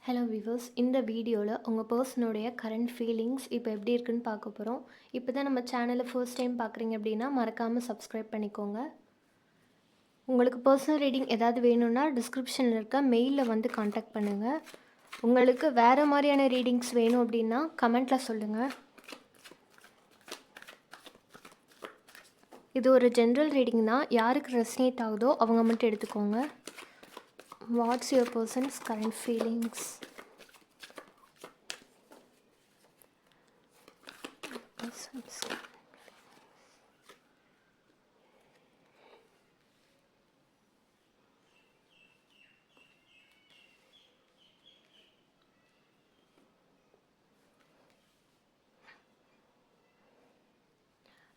Hello viewers, இந்த வீடியோவில் உங்கள் பர்சனுடைய கரண்ட் ஃபீலிங்ஸ் இப்போ எப்படி இருக்குன்னு பார்க்க போகிறோம். இப்போ தான் நம்ம சேனலை ஃபர்ஸ்ட் டைம் பார்க்குறீங்க அப்படின்னா மறக்காமல் சப்ஸ்கிரைப் பண்ணிக்கோங்க. உங்களுக்கு பர்சனல் ரீடிங் ஏதாவது வேணும்னா டிஸ்கிரிப்ஷனில் இருக்க மெயிலில் வந்து காண்டாக்ட் பண்ணுங்கள். உங்களுக்கு வேறு மாதிரியான ரீடிங்ஸ் வேணும் அப்படின்னா கமெண்ட்டில் சொல்லுங்கள். இது ஒரு ஜென்ரல் ரீடிங் தான், யாருக்கு ரெசனேட் ஆகுதோ அவங்க மட்டும் எடுத்துக்கோங்க. What's your persons current feelings?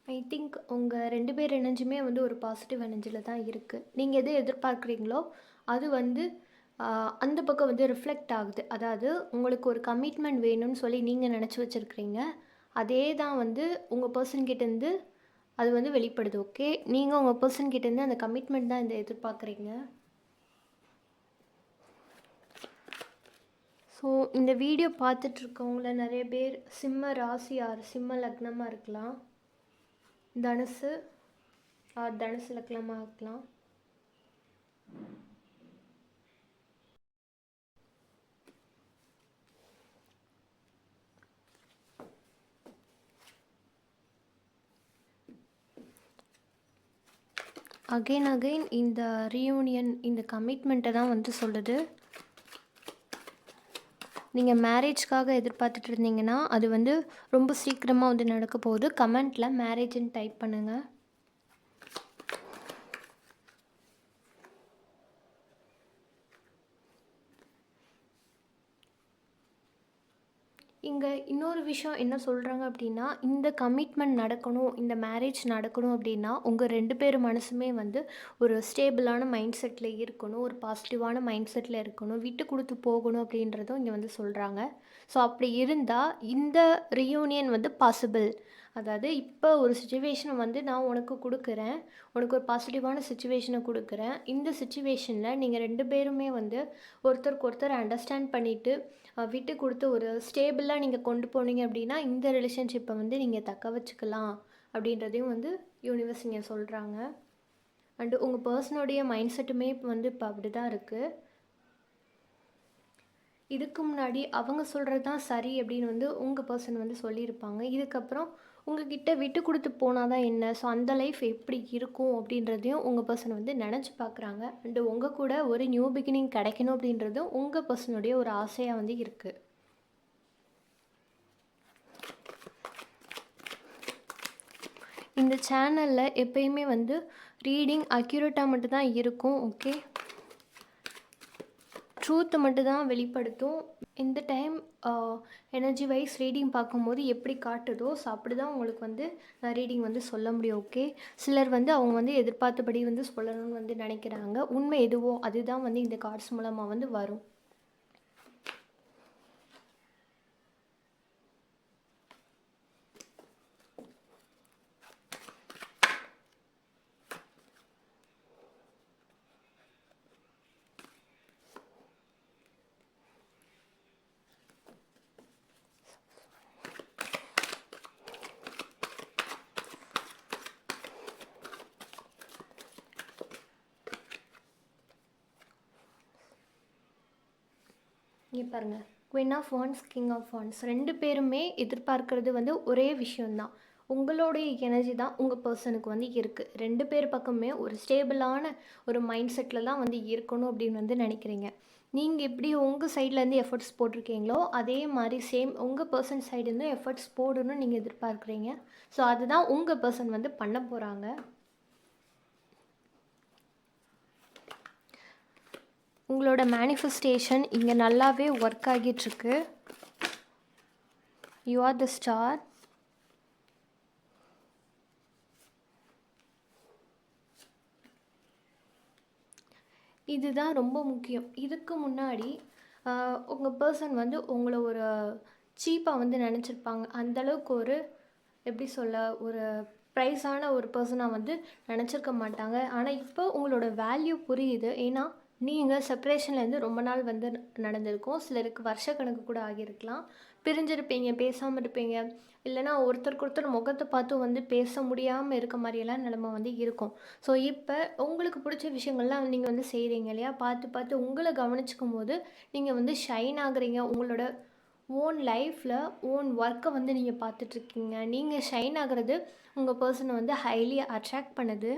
I think உங்கள் 2 பேர் எனர்ஜியுமே வந்து ஒரு பாசிட்டிவ் எனர்ஜியில் தான் இருக்குது. நீங்கள் எது எதிர்பார்க்குறீங்களோ அது வந்து அந்த பக்கம் வந்து ரிஃப்ளெக்ட் ஆகுது. அதாவது உங்களுக்கு ஒரு கமிட்மெண்ட் வேணும்னு சொல்லி நீங்கள் நினச்சி வச்சுருக்கிறீங்க. அதே தான் வந்து உங்கள் பர்சன்கிட்டேருந்து அது வந்து வெளிப்படுது. ஓகே, நீங்கள் உங்கள் பர்சன்கிட்டேருந்து அந்த கமிட்மெண்ட் தான் இந்த எதிர்பார்க்குறீங்க. ஸோ இந்த வீடியோ பார்த்துட்ருக்கவங்கள நிறைய பேர் சிம்ம ராசி ஆர் சிம்ம லக்னமாக இருக்கலாம், தனுசு தனுசு லக்னமாக இருக்கலாம். அகெயின் இந்த ரீயூனியன், இந்த கமிட்மெண்ட்டை தான் வந்து சொல்லுது. நீங்கள் மேரேஜ்க்காக எதிர்பார்த்துட்டு இருந்தீங்கன்னா அது வந்து ரொம்ப சீக்கிரமாக வந்து நடக்க போகுது. கமெண்ட்டில் மேரேஜ்ன்னு டைப் பண்ணுங்கள். இங்கே இன்னொரு விஷயம் என்ன சொல்கிறாங்க அப்படின்னா, இந்த கமிட்மெண்ட் நடக்கணும், இந்த மேரேஜ் நடக்கணும் அப்படின்னா உங்கள் 2 பேர் மனசுமே வந்து ஒரு ஸ்டேபிளான மைண்ட் செட்டில் இருக்கணும், ஒரு பாசிட்டிவான மைண்ட் செட்டில் இருக்கணும், விட்டு கொடுத்து போகணும் அப்படின்றதும் இங்கே வந்து சொல்கிறாங்க. ஸோ அப்படி இருந்தால் இந்த ரியூனியன் வந்து பாசிபிள். அதாவது இப்போ ஒரு சுச்சுவேஷனை வந்து நான் உனக்கு கொடுக்குறேன், உனக்கு ஒரு பாசிட்டிவான சுச்சுவேஷனை கொடுக்குறேன். இந்த சுச்சுவேஷனில் நீங்கள் 2 பேருமே வந்து ஒருத்தருக்கு ஒருத்தர் அண்டர்ஸ்டாண்ட் பண்ணிவிட்டு விட்டு கொடுத்து ஒரு ஸ்டேபிளாக நீங்கள் கொண்டு போனீங்க அப்படின்னா இந்த ரிலேஷன்ஷிப்பை வந்து நீங்கள் தக்க வச்சுக்கலாம் அப்படின்றதையும் வந்து யூனிவர்ஸ் இங்கே சொல்கிறாங்க. அண்டு உங்கள் பர்சனுடைய மைண்ட் செட்டுமே வந்து இப்போ அப்படி தான் இருக்குது. இதுக்கு முன்னாடி அவங்க சொல்கிறது தான் சரி அப்படின்னு வந்து உங்கள் பர்சன் வந்து சொல்லியிருப்பாங்க. இதுக்கப்புறம் உங்ககிட்ட விட்டு கொடுத்து போனால் தான் என்ன, ஸோ அந்த லைஃப் எப்படி இருக்கும் அப்படின்றதையும் உங்கள் பர்சன் வந்து நினச்சி பார்க்குறாங்க. அண்டு உங்கள் கூட ஒரு நியூ பிகினிங் கிடைக்கணும் அப்படின்றதும் உங்கள் பர்சனுடைய ஒரு ஆசையாக வந்து இருக்குது. இந்த சேனலில் எப்பயுமே வந்து ரீடிங் அக்யூரேட்டாக மட்டும்தான் இருக்கும். ஓகே, ட்ரூத்தை மட்டும்தான் வெளிப்படுத்தும். இந்த டைம் எனர்ஜி வைஸ் ரீடிங் பார்க்கும்போது எப்படி காட்டுதோ ஸோ அப்படி தான் உங்களுக்கு வந்து ரீடிங் வந்து சொல்ல முடியும். ஓகே, சிலர் வந்து அவங்க வந்து எதிர்பார்த்தபடி வந்து சொல்லணும்னு வந்து நினைக்கிறாங்க. உண்மை எதுவோ அதுதான் வந்து இந்த கார்ட்ஸ் மூலமாக வந்து வரும். இங்கே பாருங்கள், queen of wands, king of wands 2 பேருமே எதிர்பார்க்கறது வந்து ஒரே விஷயந்தான். உங்களுடைய எனர்ஜி தான் உங்கள் பர்சனுக்கு வந்து இருக்குது. 2 பேர் பக்கமே ஒரு ஸ்டேபிளான ஒரு மைண்ட் செட்டில் தான் வந்து இருக்கணும் அப்படின்னு வந்து நினைக்கிறீங்க. நீங்கள் எப்படி உங்கள் சைட்லேருந்து எஃபர்ட்ஸ் போட்டிருக்கீங்களோ அதே மாதிரி சேம் உங்கள் பர்சன் சைடுலேருந்து எஃபர்ட்ஸ் போடணும்னு நீங்கள் எதிர்பார்க்குறீங்க. ஸோ அதுதான் உங்கள் பர்சன் வந்து பண்ண போகிறாங்க. உங்களோட மேனிஃபெஸ்டேஷன் இங்கே நல்லாவே ஒர்க் ஆகிட்டுருக்கு. You are the star. இதுதான் ரொம்ப முக்கியம். இதுக்கு முன்னாடி உங்கள் பர்சன் வந்து உங்களை ஒரு சீப்பாக வந்து நினச்சிருப்பாங்க. அந்தளவுக்கு ஒரு எப்படி சொல்ல, ஒரு ப்ரைஸான ஒரு பர்சனாக வந்து நினச்சிருக்க மாட்டாங்க. ஆனால் இப்போ உங்களோட வேல்யூ புரியுது. ஏன்னா நீங்கள் செப்பரேஷன்லேருந்து ரொம்ப நாள் வந்து நடந்திருக்கும். சிலருக்கு வருஷக்கணக்கு கூட ஆகியிருக்கலாம். பிரிஞ்சிருப்பீங்க, பேசாமல் இருப்பீங்க. இல்லைனா ஒருத்தருக்கு ஒருத்தர் முகத்தை பார்த்து வந்து பேச முடியாமல் இருக்க மாதிரியெல்லாம் நிலமை வந்து இருக்கும். ஸோ இப்போ உங்களுக்கு பிடிச்ச விஷயங்கள்லாம் நீங்கள் வந்து செய்கிறீங்க இல்லையா? பார்த்து பார்த்து உங்களை கவனிச்சுக்கும் போது நீங்கள் வந்து ஷைன் ஆகுறீங்க. உங்களோட ஓன் லைஃப்பில் ஓன் ஒர்க்கை வந்து நீங்கள் பார்த்துட்ருக்கீங்க. நீங்கள் ஷைன் ஆகிறது உங்கள் பர்சனை வந்து ஹைலி அட்ராக்ட் பண்ணுது.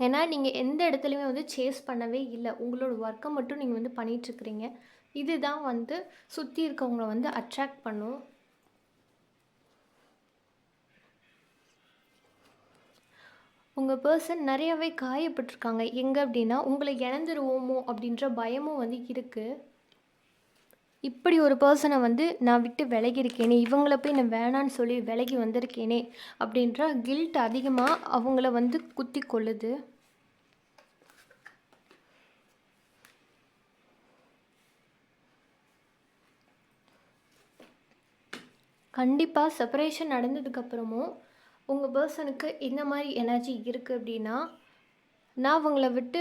ஏன்னா நீங்கள் எந்த இடத்துலையுமே வந்து சேஸ் பண்ணவே இல்லை. உங்களோட ஒர்க்கை மட்டும் நீங்கள் வந்து பண்ணிகிட்ருக்கிறீங்க. இதுதான் வந்து சுற்றி இருக்கவங்கள வந்து அட்ராக்ட் பண்ணும். உங்கள் பர்சன் நிறையாவே காயப்பட்டிருக்காங்க. எங்கே அப்படின்னா, உங்களை இழந்துருவோமோ அப்படின்ற பயமும் வந்து இருக்குது. இப்படி ஒரு பர்சனை வந்து நான் விட்டு விலகியிருக்கேனே, இவங்கள போய் நான் வேணான்னு சொல்லி விலகி வந்திருக்கேனே அப்படின்ற கில்ட் அதிகமாக அவங்கள வந்து குத்தி கொள்ளுது. கண்டிப்பாக செப்பரேஷன் நடந்ததுக்கப்புறமும் உங்கள் பர்சனுக்கு இந்த மாதிரி எனர்ஜி இருக்குது அப்படின்னா, நான் அவங்கள விட்டு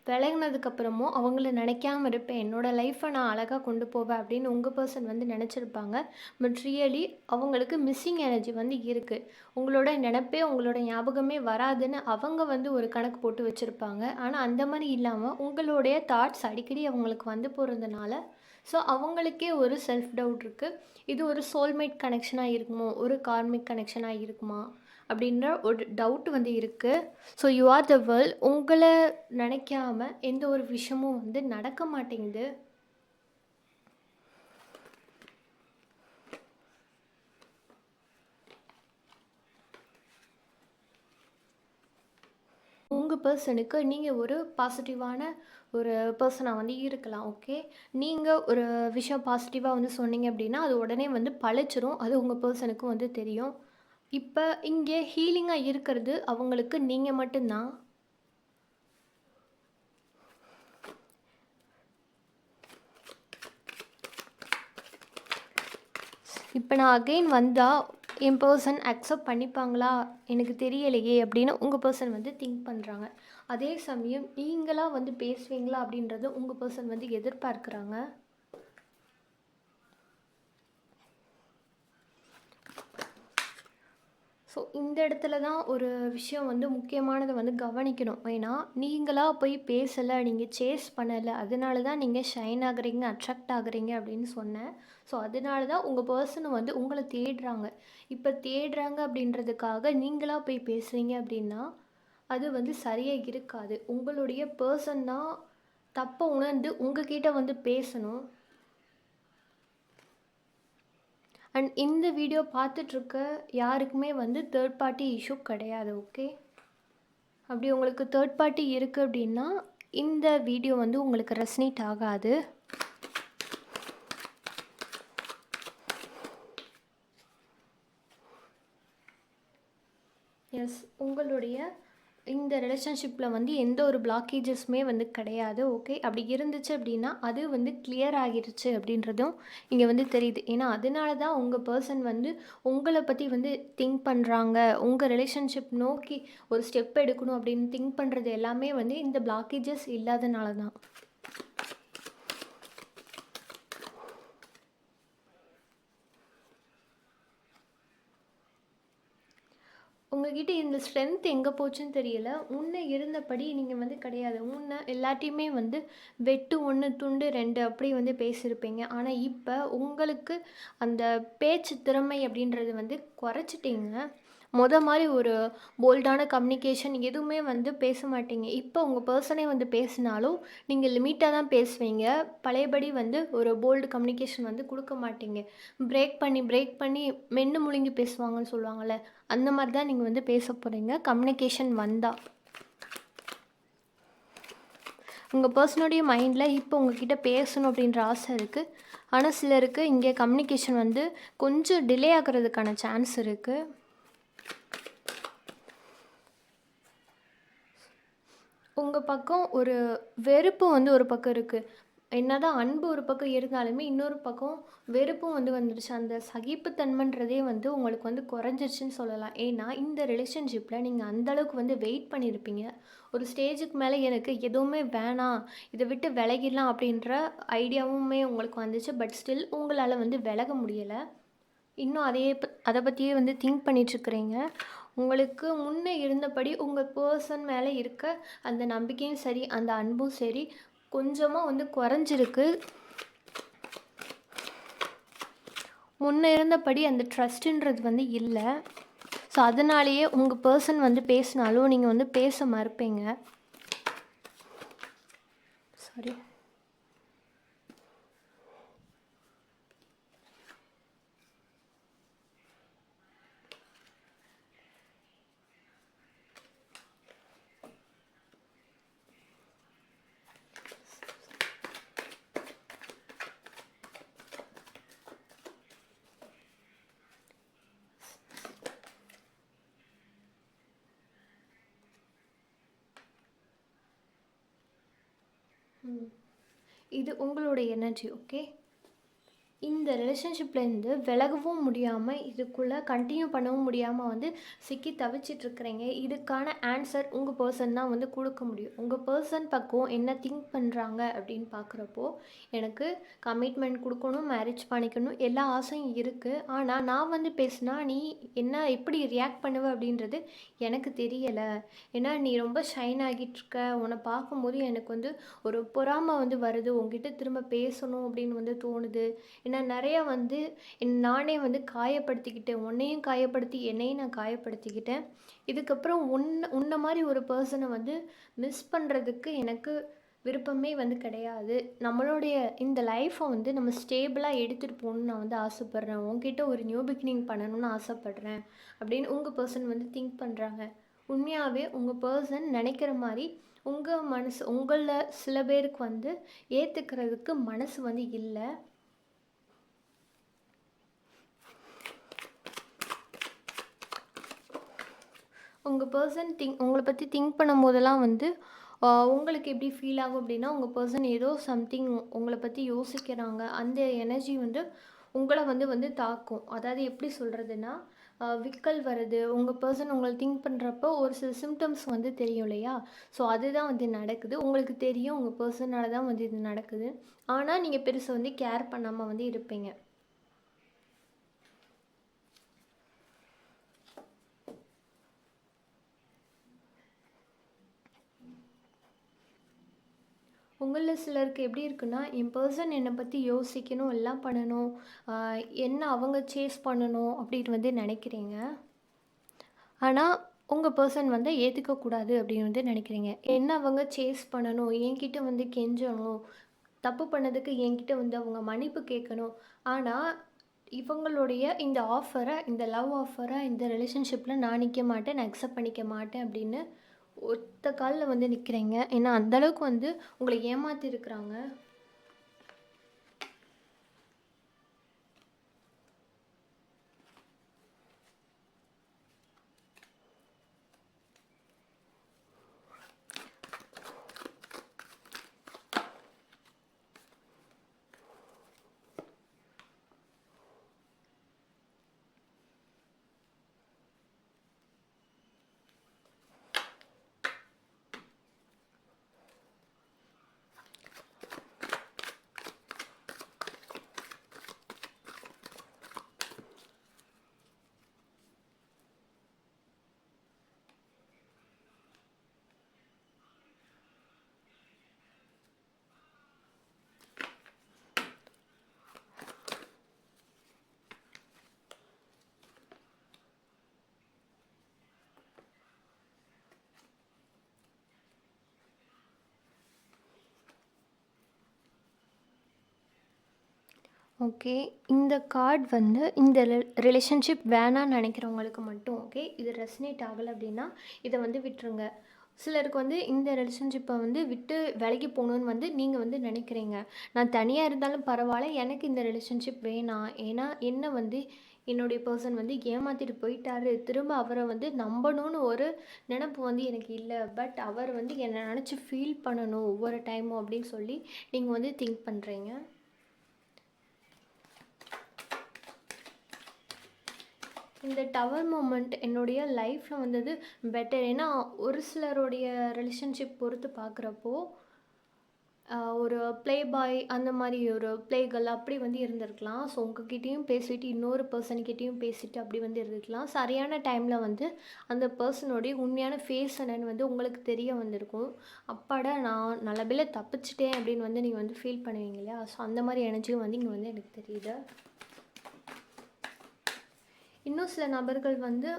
விலகினதுக்கப்புறமும் அவங்கள நினைக்காம இருப்பேன். என்னோடய லைஃப்பை நான் அழகாக கொண்டு போவேன் அப்படின்னு உங்கள் பர்சன் வந்து நினச்சிருப்பாங்க. பட் ரியலி அவங்களுக்கு மிஸ்ஸிங் எனர்ஜி வந்து இருக்குது. உங்களோட நினப்பே உங்களோட ஞாபகமே வராதுன்னு அவங்க வந்து ஒரு கணக்கு போட்டு வச்சுருப்பாங்க. ஆனால் அந்த மாதிரி இல்லாமல் உங்களுடைய தாட்ஸ் அடிக்கடி அவங்களுக்கு வந்து போகிறதுனால ஸோ அவங்களுக்கே ஒரு செல்ஃப் டவுட் இருக்குது. இது ஒரு சோல்மேட் கனெக்ஷனாக இருக்குமோ, ஒரு கார்மிக் கனெக்ஷனாக இருக்குமா அப்படின்ற ஒரு டவுட் வந்து இருக்குது. So you are the world. உங்களை நினைக்காம எந்த ஒரு விஷயமும் வந்து நடக்க மாட்டேங்குது. உங்கள் பர்சனுக்கு நீங்கள் ஒரு பாசிட்டிவான ஒரு பர்சனாக வந்து இருக்கலாம். ஓகே, நீங்கள் ஒரு விஷயம் பாசிட்டிவாக வந்து சொன்னீங்க அப்படின்னா அது உடனே வந்து பழிச்சிரும். அது உங்கள் பர்சனுக்கும் வந்து தெரியும். இப்போ இங்கே ஹீலிங்காக இருக்கிறது அவங்களுக்கு நீங்கள் மட்டும்தான். இப்போ நான் அகெயின் வந்தால் என் பர்சன் அக்செப்ட் பண்ணிப்பாங்களா எனக்கு தெரியலையே அப்படின்னு உங்கள் பர்சன் வந்து திங்க் பண்ணுறாங்க. அதே சமயம் நீங்களாக வந்து பேசுவீங்களா அப்படின்றது உங்கள் பர்சன் வந்து எதிர்பார்க்குறாங்க. ஸோ இந்த இடத்துல தான் ஒரு விஷயம் வந்து முக்கியமானதை வந்து கவனிக்கணும். ஏன்னா நீங்களாக போய் பேசலை, நீங்கள் சேஸ் பண்ணலை, அதனால தான் நீங்கள் ஷைன் ஆகுறீங்க, அட்ராக்ட் ஆகுறீங்க அப்படின்னு சொன்னேன். ஸோ அதனால தான் உங்கள் பர்சனை வந்து உங்களை தேடுறாங்க. இப்போ தேடுறாங்க அப்படின்றதுக்காக நீங்களாக போய் பேசுகிறீங்க அப்படின்னா அது வந்து சரியாக இருக்காது. உங்களுடைய பர்சன் தான் தப்பை உணர்ந்து உங்ககிட்ட வந்து பேசணும். அண்ட் இந்த வீடியோ பார்த்துட்ருக்க யாருக்குமே வந்து தேர்ட் பார்ட்டி இஷ்யூ கிடையாது. ஓகே, அப்படி உங்களுக்கு தேர்ட் பார்ட்டி இருக்குது அப்படின்னா இந்த வீடியோ வந்து உங்களுக்கு ரெசனேட் ஆகாது. எஸ், உங்களுடைய இந்த ரிலேஷன்ஷிப்பில் வந்து எந்த ஒரு பிளாக்கேஜஸுமே வந்து கிடையாது. ஓகே, அப்படி இருந்துச்சு அப்படின்னா அது வந்து கிளியர் ஆகிருச்சு அப்படின்றதும் இங்கே வந்து தெரியுது. ஏன்னா அதனால தான் உங்கள் பர்சன் வந்து உங்களை பற்றி வந்து திங்க் பண்ணுறாங்க. உங்கள் ரிலேஷன்ஷிப் நோக்கி ஒரு ஸ்டெப் எடுக்கணும் அப்படின்னு திங்க் பண்ணுறது எல்லாமே வந்து இந்த பிளாக்கேஜஸ் இல்லாதனால தான். உங்ககிட்ட இந்த ஸ்ட்ரென்த் எங்கே போச்சுன்னு தெரியல. முன்னே இருந்தபடி நீங்கள் வந்து கிடையாது. முன்னே எல்லாத்தையுமே வந்து வெட்டு 1 துண்டு 2 அப்படி வந்து பேசியிருப்பீங்க. ஆனால் இப்போ உங்களுக்கு அந்த பேச்சு திறமை அப்படின்றது வந்து குறைச்சிட்டிங்க. மாதிரி ஒரு போல்டான கம்யூனிகேஷன் எதுவுமே வந்து பேச மாட்டீங்க. இப்போ உங்கள் பர்சனே வந்து பேசினாலும் நீங்கள் லிமிட்டாக தான் பேசுவீங்க. பழையபடி வந்து ஒரு போல்டு கம்யூனிகேஷன் வந்து கொடுக்க மாட்டீங்க. பிரேக் பண்ணி மென்று முழுங்கி பேசுவாங்கன்னு சொல்லுவாங்கள்ல, அந்த மாதிரி தான் நீங்கள் வந்து பேச போகிறீங்க கம்யூனிகேஷன் வந்தால். உங்கள் பர்சனுடைய மைண்டில் இப்போ உங்ககிட்ட பேசணும் அப்படின்ற ஆசை இருக்குது. ஆனால் சிலருக்கு இங்கே கம்யூனிகேஷன் வந்து கொஞ்சம் டிலே ஆகிறதுக்கான சான்ஸ் இருக்குது. உங்கள் பக்கம் ஒரு வெறுப்பு வந்து ஒரு பக்கம் இருக்குது. என்னதான் அன்பு ஒரு பக்கம் இருந்தாலுமே, இன்னொரு பக்கம் வெறுப்பும் வந்துருச்சு. அந்த சகிப்புத்தன்மைன்றதே உங்களுக்கு குறைஞ்சிருச்சுன்னு சொல்லலாம். ஏன்னா, இந்த ரிலேஷன்ஷிப்பில நீங்க அந்த அளவுக்கு வெயிட் பண்ணியிருப்பீங்க. ஒரு ஸ்டேஜுக்கு மேல எனக்கு எதுவுமே வேணாம், இத விட்டு விலகிடலாம் அப்படின்ற ஐடியாவுமே உங்களுக்கு வந்துச்சு. பட் ஸ்டில் உங்களால விலக முடியல. இன்னும் அத பத்தியே திங்க் பண்ணிட்டுருக்கிறீங்க. உங்களுக்கு முன்ன இருந்தபடி உங்க பெர்சன் மேல இருக்க அந்த நம்பிக்கையும் சரி, அந்த அன்பும் சரி, கொஞ்சமா குறைஞ்சிருக்கு. முன்ன இருந்தபடி அந்த ட்ரஸ்ட்டுன்றது இல்ல. ஸோ, அதனாலேயே உங்க பெர்சன் பேசினாலும் நீங்க பேச மறுப்பீங்க. சாரி. இது உங்களோட எனர்ஜி. ஓகே. இந்த ரிலேஷன்ஷிப்லேருந்து விலகவும் முடியாமல், இதுக்குள்ளே கண்டினியூ பண்ணவும் முடியாமல் சிக்கி தவிச்சிட்ருக்கிறீங்க. இதுக்கான ஆன்சர் உங்கள் பர்சன் தான் கொடுக்க முடியும். உங்கள் பர்சன் பக்கம் என்ன திங்க் பண்ணுறாங்க அப்படின்னு பார்க்குறப்போ, எனக்கு கமிட்மெண்ட் கொடுக்கணும், மேரேஜ் பண்ணிக்கணும் எல்லா ஆசையும் இருக்குது. ஆனால் நான் பேசினா நீ என்ன எப்படி ரியாக்ட் பண்ணுவ அப்படின்றது எனக்கு தெரியலை. ஏன்னா நீ ரொம்ப ஷைன் ஆகிட்டுருக்க. உன்னை பார்க்கும்போது எனக்கு ஒரு பொறாமை வருது. உங்ககிட்ட திரும்ப பேசணும் அப்படின்னு தோணுது. ஏன்னா நிறையா நானே காயப்படுத்திக்கிட்டேன். உன்னையும் காயப்படுத்தி என்னையும் நான் காயப்படுத்திக்கிட்டேன். இதுக்கப்புறம் உன்னை மாதிரி ஒரு பர்சனை மிஸ் பண்ணுறதுக்கு எனக்கு விருப்பமே கிடையாது. நம்மளுடைய இந்த லைஃப்பை நம்ம ஸ்டேபிளாக எடுத்துகிட்டு போகணுன்னு நான் ஆசைப்பட்றேன். உங்ககிட்ட ஒரு நியூ பிகினிங் பண்ணணும்னு ஆசைப்பட்றேன் அப்படின்னு உங்கள் பர்சன் திங்க் பண்ணுறாங்க. உண்மையாகவே உங்கள் பர்சன் நினைக்கிற மாதிரி உங்கள் மனசு உங்களில் சில பேருக்கு ஏற்றுக்கிறதுக்கு மனசு இல்லை. உங்கள் பர்சன் உங்களை பற்றி திங்க் பண்ணும்போதெல்லாம் உங்களுக்கு எப்படி ஃபீல் ஆகும் அப்படின்னா, உங்கள் பர்சன் ஏதோ சம்திங் உங்களை பற்றி யோசிக்கிறாங்க. அந்த எனர்ஜி உங்களை தாக்கும். அதாவது எப்படி சொல்கிறதுன்னா, விக்கல் வருது. உங்கள் பர்சன் உங்களை திங்க் பண்ணுறப்போ ஒரு சில சிம்டம்ஸ் தெரியும் இல்லையா? ஸோ அதுதான் நடக்குது. உங்களுக்கு தெரியும் உங்கள் பர்சனால தான் இது நடக்குது. ஆனால் நீங்கள் பெருசாக கேர் பண்ணாமல் இருப்பீங்க. உங்களில் சிலருக்கு எப்படி இருக்குன்னா, என் பர்சன் என்னை பற்றி யோசிக்கணும், எல்லாம் பண்ணணும், என்ன அவங்க சேஸ் பண்ணணும் அப்படின்னு நினைக்கிறீங்க. ஆனால் உங்கள் பர்சன் ஏற்றுக்கக்கூடாது அப்படின்னு நினைக்கிறீங்க. என்ன அவங்க சேஸ் பண்ணணும், என்கிட்ட கெஞ்சணும், தப்பு பண்ணதுக்கு என்கிட்ட அவங்க மன்னிப்பு கேட்கணும். ஆனால் இவங்களுடைய இந்த ஆஃபரை, இந்த லவ் ஆஃபரை இந்த ரிலேஷன்ஷிப்பில் நான் நிற்க மாட்டேன், நான் அக்செப்ட் பண்ணிக்க மாட்டேன் அப்படின்னு ஒத்த காலில் நிற்கிறீங்க. ஏன்னா அந்தளவுக்கு உங்களை ஏமாற்றிருக்கிறாங்க. ஓகே. இந்த கார்ட் இந்த ரிலேஷன்ஷிப் வேணான்னு நினைக்கிறவங்களுக்கு மட்டும் ஓகே. இது ரெசனேட் ஆகலை அப்படின்னா இதை விட்டுருங்க. சிலருக்கு இந்த ரிலேஷன்ஷிப்பை விட்டு விலகி போகணுன்னு நீங்கள் நினைக்கிறீங்க. நான் தனியாக இருந்தாலும் பரவாயில்ல, எனக்கு இந்த ரிலேஷன்ஷிப் வேணாம். ஏன்னா என்ன என்னுடைய பர்சன் வந்து ஏமாற்றிட்டு போயிட்டாரு, திரும்ப அவரை வந்து நம்பணும்னு ஒரு நினப்பு வந்து எனக்கு இல்லை. பட் அவர் வந்து என்னை நினச்சி ஃபீல் பண்ணணும் ஒவ்வொரு டைமும் அப்படின்னு சொல்லி நீங்கள் வந்து திங்க் பண்ணுறீங்க. இந்த டவர் மூமெண்ட் என்னுடைய லைஃப்பில் வந்தது பெட்டர். ஏன்னா ஒரு சிலருடைய ரிலேஷன்ஷிப் பொறுத்து பார்க்குறப்போ ஒரு ப்ளே பாய் அந்த மாதிரி ஒரு ப்ளே கேர்ள் அப்படி வந்து இருந்திருக்கலாம். ஸோ உங்ககிட்டயும் பேசிட்டு இன்னொரு பர்சன்கிட்டையும் பேசிட்டு அப்படி வந்து இருந்திருக்கலாம். சரியான டைமில் வந்து அந்த பர்சனுடைய உண்மையான ஃபேஸ் என்னன்னு வந்து உங்களுக்கு தெரிய வந்திருக்கும். அப்பாடா நான் நல்லபடியாக தப்பிச்சிட்டேன் அப்படின்னு வந்து நீங்கள் வந்து ஃபீல் பண்ணுவீங்க இல்லையா? ஸோ அந்த மாதிரி எனர்ஜியும் வந்து இங்கே வந்து எனக்கு தெரியுது. இன்னும் சில நபர்கள் வந்து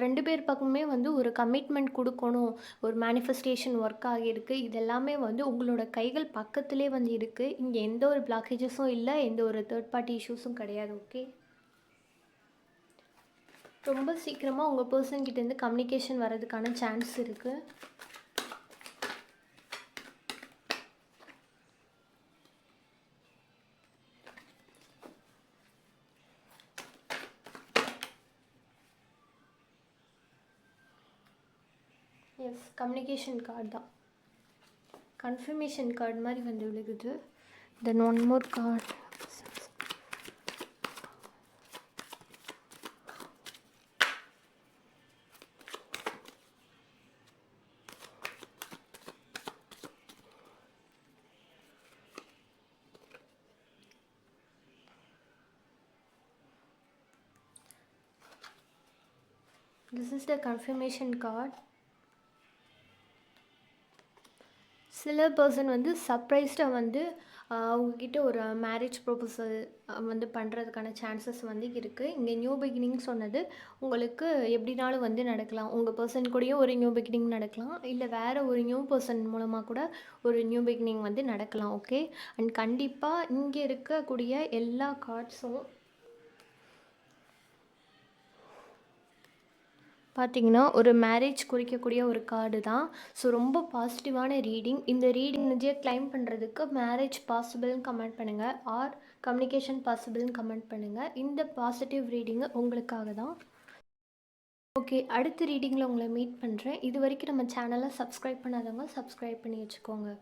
2 பேர் பக்கமுமே வந்து ஒரு கமிட்மெண்ட் கொடுக்கணும், ஒரு மேனிஃபெஸ்டேஷன் ஒர்க் ஆகியிருக்கு. இது எல்லாமே வந்து உங்களோட கைகள் பக்கத்திலே வந்து இருக்குது. இங்கே எந்த ஒரு பிளாக்கேஜஸும் இல்லை, எந்த ஒரு தேர்ட் பார்ட்டி இஷ்யூஸும் கிடையாது. ஓகே, ரொம்ப சீக்கிரமாக உங்கள் பர்சன்கிட்டேருந்து கம்யூனிகேஷன் வர்றதுக்கான சான்ஸ் இருக்குது. எஸ், கம்யூனிகேஷன் கார்டு தான். கன்ஃபர்மேஷன் கார்டு மாதிரி வந்து விழுகுது. Then one more card. This is the confirmation card. சில பர்சன் வந்து சர்ப்ரைஸ்டாக வந்து அவங்கக்கிட்ட ஒரு மேரேஜ் ப்ரொபோசல் வந்து பண்ணுறதுக்கான சான்சஸ் வந்து இருக்குது. இங்கே நியூ பிகினிங் சொன்னது உங்களுக்கு எப்படினாலும் வந்து நடக்கலாம். உங்கள் பர்சன் கூடயும் ஒரு நியூ பிகினிங் நடக்கலாம், இல்லை வேறு ஒரு நியூ பர்சன் மூலமாக கூட ஒரு நியூ பிகினிங் வந்து நடக்கலாம். ஓகே, அண்ட் கண்டிப்பாக இங்கே இருக்கக்கூடிய எல்லா கார்ட்ஸும் பார்த்திங்கன்னா ஒரு மேரேஜ் குறிக்கக்கூடிய ஒரு கார்டு தான். ஸோ ரொம்ப பாசிட்டிவான ரீடிங். இந்த ரீடிங் நிஜம் கிளைம் பண்ணுறதுக்கு மேரேஜ் பாசிபிள்னு கமெண்ட் பண்ணுங்கள், ஆர் கம்யூனிகேஷன் பாசிபிள்னு கமெண்ட் பண்ணுங்கள். இந்த பாசிட்டிவ் ரீடிங்கு உங்களுக்காக தான். ஓகே, அடுத்த ரீடிங்கில் உங்களை மீட் பண்ணுறேன். இது வரைக்கும் நம்ம சேனலை சப்ஸ்கிரைப் பண்ணாதவங்க சப்ஸ்கிரைப் பண்ணி வச்சுக்கோங்க.